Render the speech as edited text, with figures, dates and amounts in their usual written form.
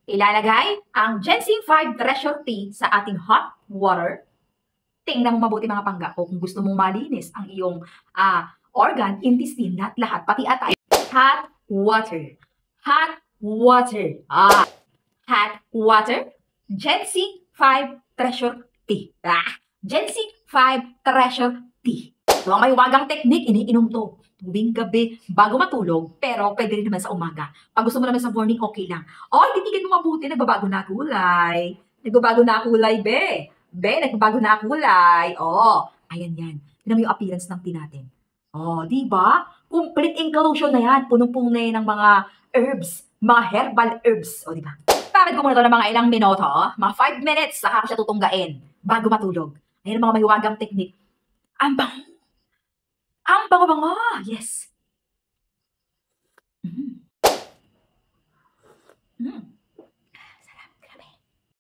Ilalagay ang Ginseng 5 Treasure Tea sa ating hot water. Tingnan mo mabuti mga pangga ko kung gusto mong malinis ang iyong organ, intestine, lahat-lahat, pati atay. Hot water. Hot water. Hot water. Ginseng 5 Treasure Tea. Ginseng 5 Treasure Tea. So, ang may wagang technique, iniinom to tuwing gabi bago matulog, pero pwede rin naman sa umaga. Pag gusto mo naman sa morning, okay lang. Titigan mo mabuti, nagbabago na kulay. Nagbabago na kulay, be. Be, nagbabago na kulay. Ayan yan. Tignan mo yung appearance ng tea natin. Di ba? Complete inclusion na yan. Punong-puno na yan ng mga herbs, mga herbal herbs. Di ba? Bakit ko muna ito ng mga ilang minuto? Mga 5 minutes, saka ko siya tutunggain bago matulog. Ayan ang mga mahiwagang technique. Ang bango. Ang bango-bango. Yes.